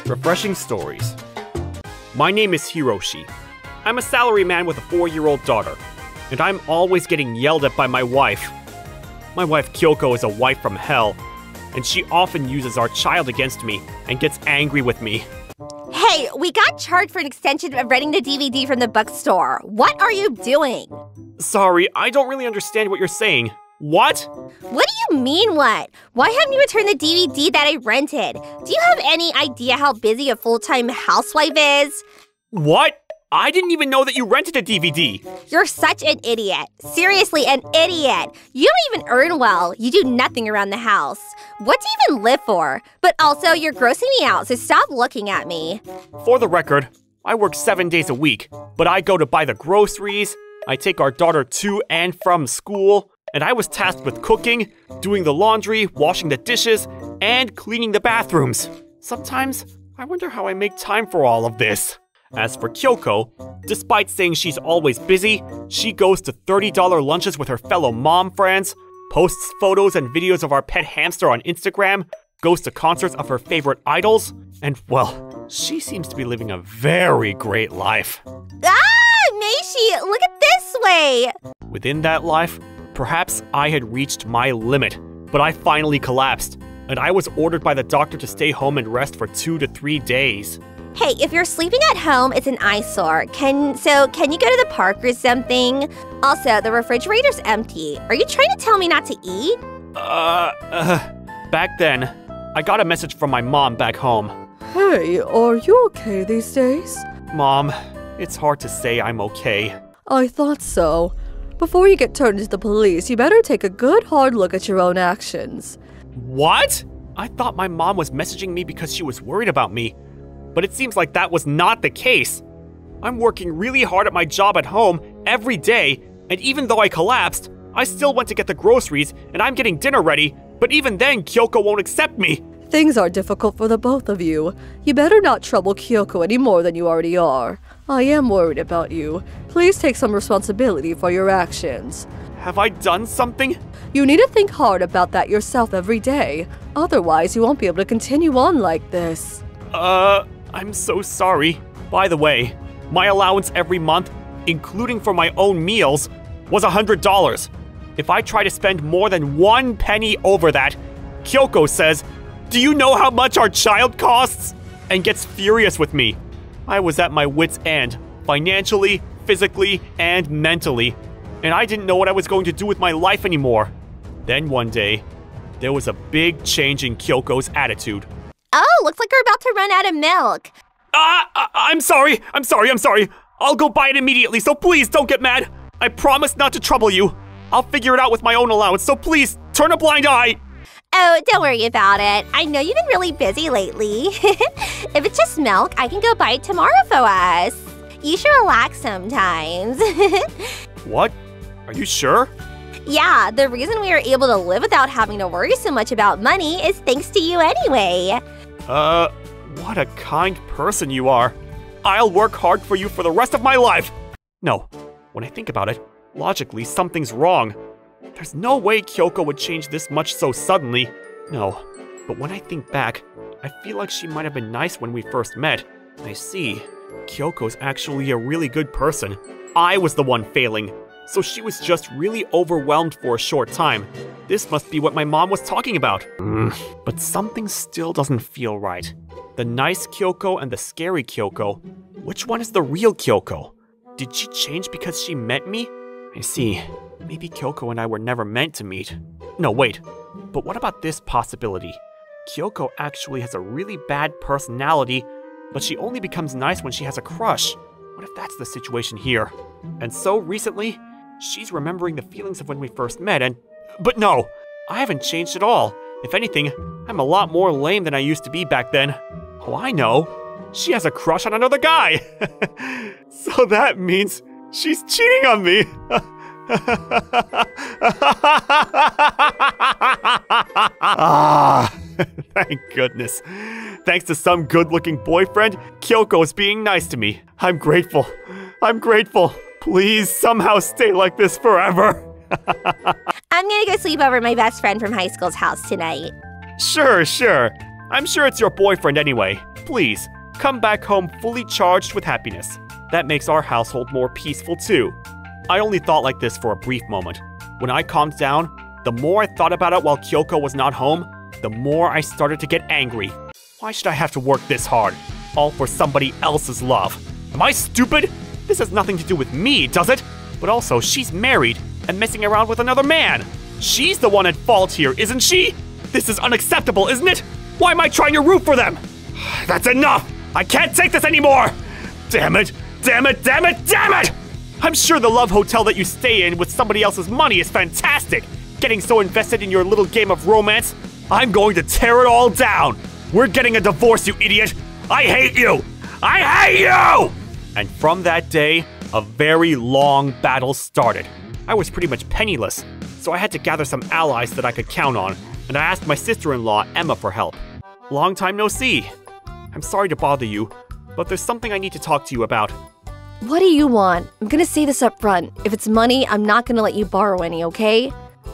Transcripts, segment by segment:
Refreshing stories. My name is Hiroshi. I'm a salaryman with a 4-year-old daughter, and I'm always getting yelled at by my wife. My wife Kyoko is a wife from hell, and she often uses our child against me and gets angry with me. Hey, we got charged for an extension of renting the DVD from the bookstore. What are you doing? Sorry, I don't really understand what you're saying. What? What do you mean what? Why haven't you returned the DVD that I rented? Do you have any idea how busy a full-time housewife is? What? I didn't even know that you rented a DVD. You're such an idiot. Seriously, an idiot. You don't even earn well. You do nothing around the house. What do you even live for? But also, you're grossing me out, so stop looking at me. For the record, I work 7 days a week, but I go to buy the groceries, I take our daughter to and from school, and I was tasked with cooking, doing the laundry, washing the dishes, and cleaning the bathrooms. Sometimes, I wonder how I make time for all of this. As for Kyoko, despite saying she's always busy, she goes to $30 lunches with her fellow mom friends, posts photos and videos of our pet hamster on Instagram, goes to concerts of her favorite idols, and well, she seems to be living a very great life. Ah, Meishi, look at this way! Within that life, perhaps I had reached my limit, but I finally collapsed, and I was ordered by the doctor to stay home and rest for 2 to 3 days. Hey, if you're sleeping at home, it's an eyesore. Can you go to the park or something? Also, the refrigerator's empty. Are you trying to tell me not to eat? Back then, I got a message from my mom back home. Hey, are you okay these days? Mom, it's hard to say I'm okay. I thought so. Before you get turned into the police, you better take a good hard look at your own actions. What? I thought my mom was messaging me because she was worried about me. But it seems like that was not the case. I'm working really hard at my job at home every day, and even though I collapsed, I still went to get the groceries and I'm getting dinner ready, but even then Kyoko won't accept me. Things are difficult for the both of you. You better not trouble Kyoko any more than you already are. I am worried about you. Please take some responsibility for your actions. Have I done something? You need to think hard about that yourself every day. Otherwise, you won't be able to continue on like this. I'm so sorry. By the way, my allowance every month, including for my own meals, was $100. If I try to spend more than 1 penny over that, Kyoko says, "Do you know how much our child costs?" and gets furious with me. I was at my wit's end, financially, physically, and mentally, and I didn't know what I was going to do with my life anymore. Then one day, there was a big change in Kyoko's attitude. Oh, looks like we're about to run out of milk. I'm sorry. I'll go buy it immediately, so please don't get mad. I promise not to trouble you. I'll figure it out with my own allowance, so please, turn a blind eye. Oh, don't worry about it. I know you've been really busy lately. If it's just milk, I can go buy it tomorrow for us. You should relax sometimes. What? Are you sure? Yeah, the reason we are able to live without having to worry so much about money is thanks to you anyway. What a kind person you are. I'll work hard for you for the rest of my life. No, when I think about it, logically something's wrong. There's no way Kyoko would change this much so suddenly. No, but when I think back, I feel like she might have been nice when we first met. I see. Kyoko's actually a really good person. I was the one failing. So she was just really overwhelmed for a short time. This must be what my mom was talking about. But something still doesn't feel right. The nice Kyoko and the scary Kyoko. Which one is the real Kyoko? Did she change because she met me? I see. Maybe Kyoko and I were never meant to meet. No, wait. But what about this possibility? Kyoko actually has a really bad personality, but she only becomes nice when she has a crush. What if that's the situation here? And so recently, she's remembering the feelings of when we first met but no, I haven't changed at all. If anything, I'm a lot more lame than I used to be back then. Oh, I know. She has a crush on another guy. So that means she's cheating on me. Thank goodness. Thanks to some good-looking boyfriend, Kyoko's being nice to me. I'm grateful. Please somehow stay like this forever. I'm gonna go sleep over at my best friend from high school's house tonight. Sure. I'm sure it's your boyfriend anyway. please, come back home fully charged with happiness. That makes our household more peaceful too. I only thought like this for a brief moment. When I calmed down, the more I thought about it while Kyoko was not home, the more I started to get angry. Why should I have to work this hard? All for somebody else's love. Am I stupid? This has nothing to do with me, does it? But also, she's married and messing around with another man. She's the one at fault here, isn't she? This is unacceptable, isn't it? Why am I trying to root for them? That's enough! I can't take this anymore! Damn it! Damn it! Damn it! Damn it! I'm sure the love hotel that you stay in with somebody else's money is fantastic. Getting so invested in your little game of romance, I'm going to tear it all down. We're getting a divorce, you idiot! I hate you! I hate you! And from that day, a very long battle started. I was pretty much penniless, so I had to gather some allies that I could count on, and I asked my sister-in-law, Emma, for help. Long time no see. I'm sorry to bother you, but there's something I need to talk to you about. What do you want? I'm gonna say this up front. If it's money, I'm not gonna let you borrow any, okay?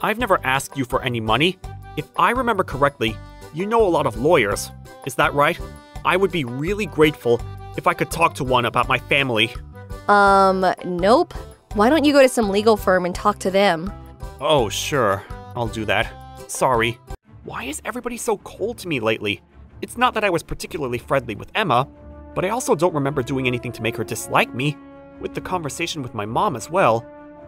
I've never asked you for any money. If I remember correctly, you know a lot of lawyers. Is that right? I would be really grateful if I could talk to one about my family. Nope. Why don't you go to some legal firm and talk to them? Oh, sure. I'll do that. Sorry. Why is everybody so cold to me lately? It's not that I was particularly friendly with Emma, but I also don't remember doing anything to make her dislike me. With the conversation with my mom as well,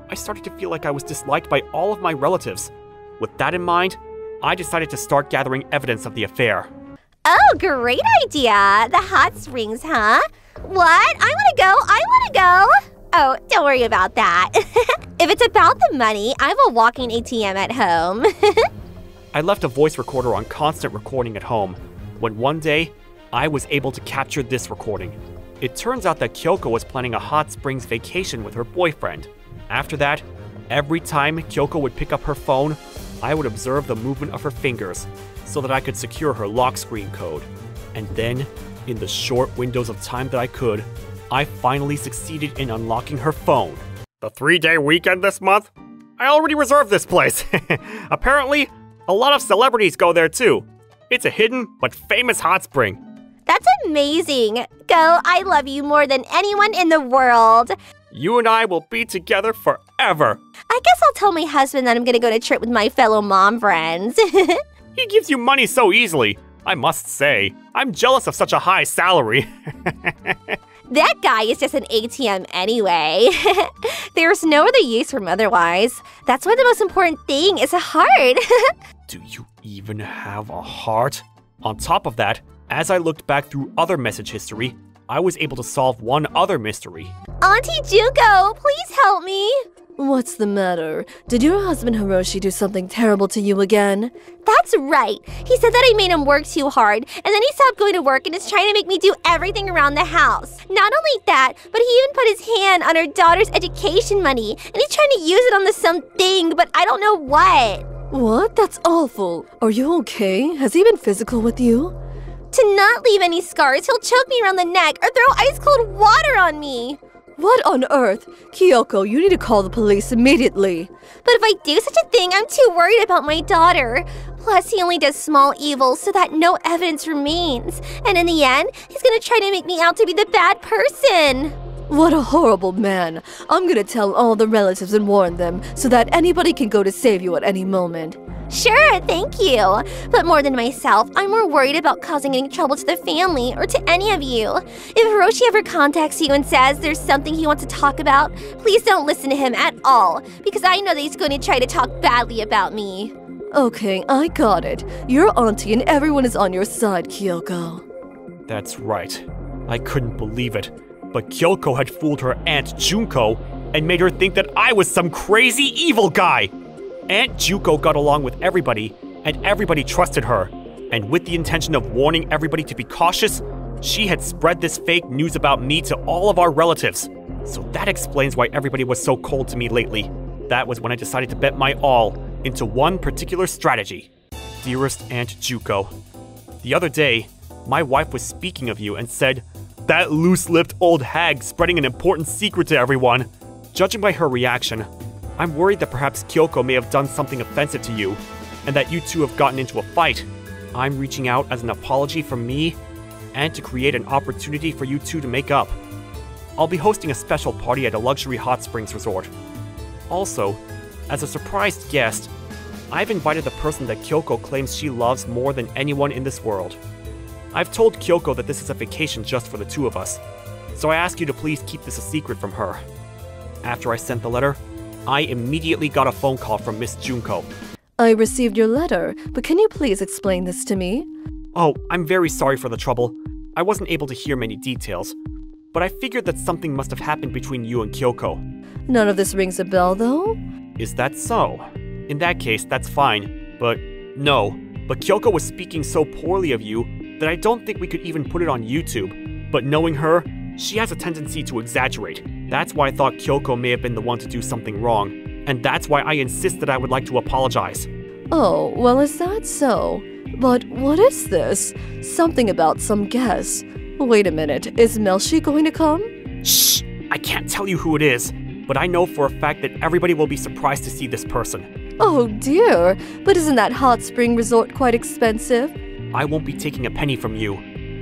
I started to feel like I was disliked by all of my relatives. With that in mind, I decided to start gathering evidence of the affair. Oh, great idea. The hot springs, huh? What? I want to go. Oh, don't worry about that. If it's about the money, I have a walking ATM at home. I left a voice recorder on constant recording at home, when one day, I was able to capture this recording. It turns out that Kyoko was planning a hot springs vacation with her boyfriend. After that, every time Kyoko would pick up her phone, I would observe the movement of her fingers so that I could secure her lock screen code. And then, in the short windows of time that I could, I finally succeeded in unlocking her phone. The 3-day weekend this month? I already reserved this place. Apparently, a lot of celebrities go there too. It's a hidden but famous hot spring. That's amazing. Go, I love you more than anyone in the world. You and I will be together forever. I guess I'll tell my husband that I'm gonna go on a trip with my fellow mom friends. He gives you money so easily. I must say, I'm jealous of such a high salary. That guy is just an ATM anyway. There's no other use for him otherwise. That's why the most important thing is a heart. Do you even have a heart? On top of that, as I looked back through other message history, I was able to solve one other mystery. Auntie Junko, please help me. What's the matter? Did your husband Hiroshi do something terrible to you again? That's right. He said that I made him work too hard, and then he stopped going to work and is trying to make me do everything around the house. Not only that, but he even put his hand on our daughter's education money, and he's trying to use it on the something, but I don't know what. What? That's awful. Are you okay? Has he been physical with you? To not leave any scars, he'll choke me around the neck or throw ice cold water on me. What on earth? Kyoko, you need to call the police immediately. But if I do such a thing, I'm too worried about my daughter. Plus, he only does small evils so that no evidence remains. And in the end, he's gonna try to make me out to be the bad person. What a horrible man. I'm gonna tell all the relatives and warn them so that anybody can go to save you at any moment. Sure, thank you. But more than myself, I'm more worried about causing any trouble to the family or to any of you. If Hiroshi ever contacts you and says there's something he wants to talk about, please don't listen to him at all, because I know that he's going to try to talk badly about me. Okay, I got it. Your auntie and everyone is on your side, Kyoko. That's right. I couldn't believe it. But Kyoko had fooled her Aunt Junko and made her think that I was some crazy evil guy. Aunt Junko got along with everybody, and everybody trusted her. And with the intention of warning everybody to be cautious, she had spread this fake news about me to all of our relatives. So that explains why everybody was so cold to me lately. That was when I decided to bet my all into one particular strategy. Dearest Aunt Junko, the other day, my wife was speaking of you and said, "That loose-lipped old hag spreading an important secret to everyone." Judging by her reaction, I'm worried that perhaps Kyoko may have done something offensive to you, and that you two have gotten into a fight. I'm reaching out as an apology from me and to create an opportunity for you two to make up. I'll be hosting a special party at a luxury hot springs resort. Also, as a surprised guest, I've invited the person that Kyoko claims she loves more than anyone in this world. I've told Kyoko that this is a vacation just for the two of us, so I ask you to please keep this a secret from her. After I sent the letter, I immediately got a phone call from Miss Junko. I received your letter, but can you please explain this to me? Oh, I'm very sorry for the trouble. I wasn't able to hear many details, but I figured that something must have happened between you and Kyoko. None of this rings a bell, though? Is that so? In that case, that's fine. But Kyoko was speaking so poorly of you that I don't think we could even put it on YouTube. But knowing her, she has a tendency to exaggerate. That's why I thought Kyoko may have been the one to do something wrong. And that's why I insisted I would like to apologize. Oh, well, is that so? But what is this? Something about some guest. Wait a minute, is Melshi going to come? Shh! I can't tell you who it is, but I know for a fact that everybody will be surprised to see this person. Oh dear, but isn't that hot spring resort quite expensive? I won't be taking a penny from you.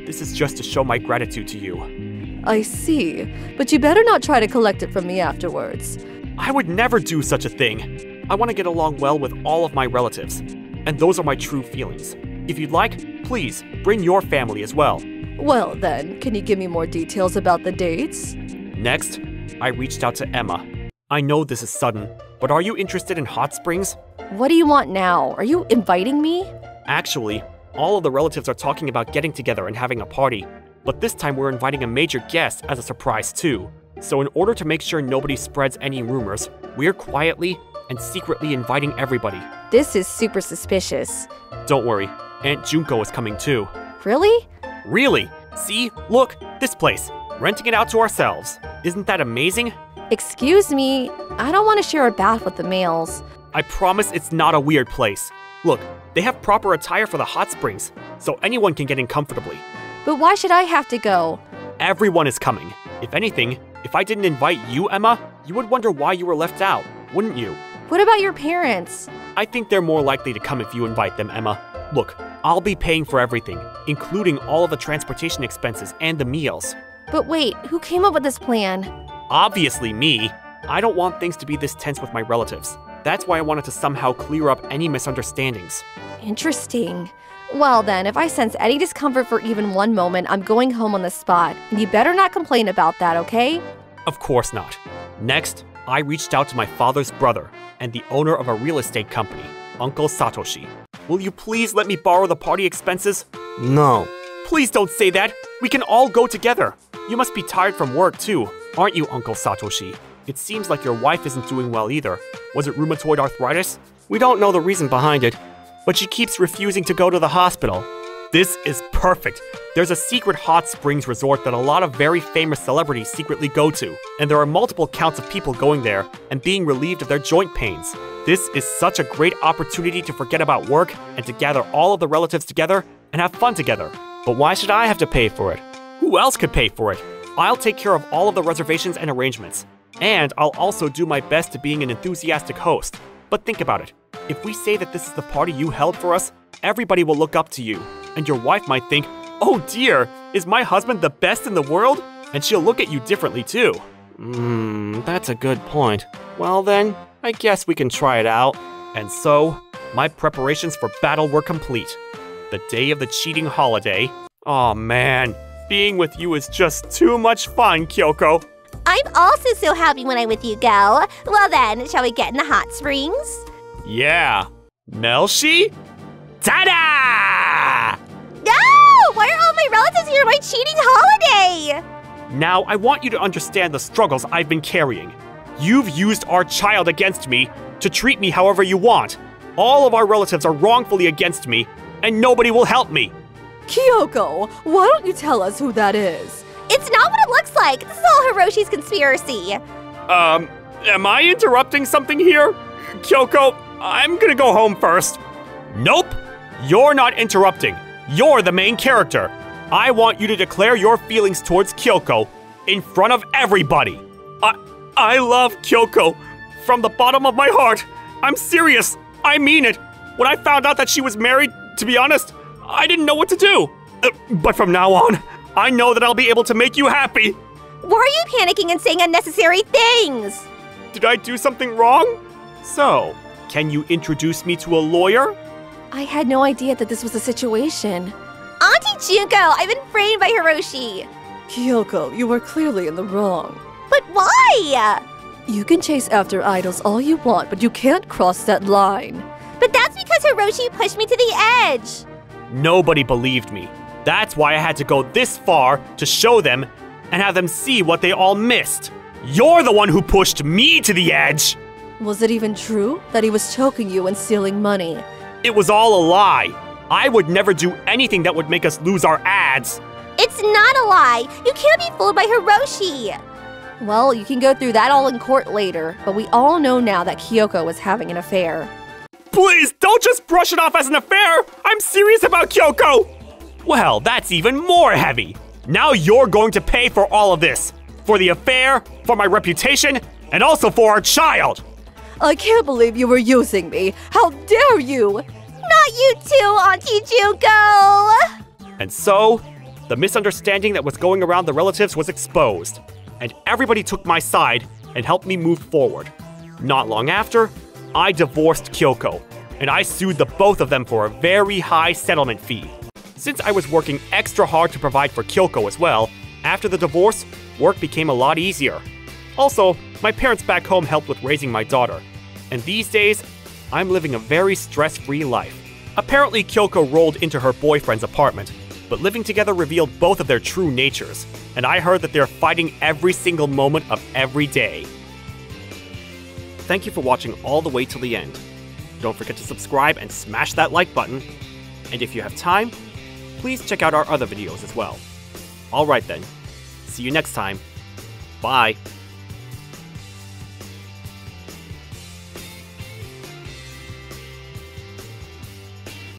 This is just to show my gratitude to you. I see, but you better not try to collect it from me afterwards. I would never do such a thing. I want to get along well with all of my relatives, and those are my true feelings. If you'd like, please bring your family as well. Well then, can you give me more details about the dates? Next, I reached out to Emma. I know this is sudden, but are you interested in hot springs? What do you want now? Are you inviting me? Actually, all of the relatives are talking about getting together and having a party, but this time we're inviting a major guest as a surprise too. So in order to make sure nobody spreads any rumors, we're quietly and secretly inviting everybody. This is super suspicious. Don't worry, Aunt Junko is coming too. Really? Really? See? Look, this place. Renting it out to ourselves. Isn't that amazing? Excuse me, I don't want to share a bath with the males. I promise it's not a weird place. Look, they have proper attire for the hot springs, so anyone can get in comfortably. But why should I have to go? Everyone is coming. If anything, if I didn't invite you, Emma, you would wonder why you were left out, wouldn't you? What about your parents? I think they're more likely to come if you invite them, Emma. Look, I'll be paying for everything, including all of the transportation expenses and the meals. But wait, who came up with this plan? Obviously me. I don't want things to be this tense with my relatives. That's why I wanted to somehow clear up any misunderstandings. Interesting. Well then, if I sense any discomfort for even one moment, I'm going home on the spot. And you better not complain about that, okay? Of course not. Next, I reached out to my father's brother and the owner of a real estate company, Uncle Satoshi. Will you please let me borrow the party expenses? No. Please don't say that. We can all go together. You must be tired from work too, aren't you, Uncle Satoshi? It seems like your wife isn't doing well either. Was it rheumatoid arthritis? We don't know the reason behind it, but she keeps refusing to go to the hospital. This is perfect. There's a secret hot springs resort that a lot of very famous celebrities secretly go to, and there are multiple counts of people going there and being relieved of their joint pains. This is such a great opportunity to forget about work and to gather all of the relatives together and have fun together. But why should I have to pay for it? Who else could pay for it? I'll take care of all of the reservations and arrangements. And I'll also do my best to being an enthusiastic host. But think about it. If we say that this is the party you held for us, everybody will look up to you. And your wife might think, oh dear, is my husband the best in the world? And she'll look at you differently too. That's a good point. Well then, I guess we can try it out. And so, my preparations for battle were complete. The day of the cheating holiday. Aw man, being with you is just too much fun, Kyoko. I'm also so happy when I'm with you, Go. Well then, shall we get in the hot springs? Yeah. Melshi? Ta-da! No! Why are all my relatives here at my cheating holiday? Now, I want you to understand the struggles I've been carrying. You've used our child against me to treat me however you want. All of our relatives are wrongfully against me, and nobody will help me. Kyoko, why don't you tell us who that is? It's not what it looks like. This is all Hiroshi's conspiracy. Am I interrupting something here? Kyoko, I'm gonna go home first. Nope! You're not interrupting. You're the main character. I want you to declare your feelings towards Kyoko in front of everybody. I love Kyoko from the bottom of my heart. I'm serious. I mean it. When I found out that she was married, to be honest, I didn't know what to do. But from now on, I know that I'll be able to make you happy. Why are you panicking and saying unnecessary things? Did I do something wrong? So, can you introduce me to a lawyer? I had no idea that this was the situation. Auntie Junko, I've been framed by Hiroshi. Kyoko, you were clearly in the wrong. But why? You can chase after idols all you want, but you can't cross that line. But that's because Hiroshi pushed me to the edge. Nobody believed me. That's why I had to go this far to show them and have them see what they all missed. You're the one who pushed me to the edge. Was it even true that he was choking you and stealing money? It was all a lie. I would never do anything that would make us lose our ads. It's not a lie. You can't be fooled by Hiroshi. Well, you can go through that all in court later, but we all know now that Kyoko was having an affair. Please, don't just brush it off as an affair! I'm serious about Kyoko! Well, that's even more heavy. Now you're going to pay for all of this. For the affair, for my reputation, and also for our child! I can't believe you were using me. How dare you! Not you too, Auntie Junko! And so, the misunderstanding that was going around the relatives was exposed, and everybody took my side and helped me move forward. Not long after, I divorced Kyoko, and I sued the both of them for a very high settlement fee. Since I was working extra hard to provide for Kyoko as well, after the divorce, work became a lot easier. Also, my parents back home helped with raising my daughter, and these days, I'm living a very stress-free life. Apparently, Kyoko rolled into her boyfriend's apartment, but living together revealed both of their true natures, and I heard that they're fighting every single moment of every day. Thank you for watching all the way till the end. Don't forget to subscribe and smash that like button, and if you have time, please check out our other videos as well. Alright then, see you next time. Bye.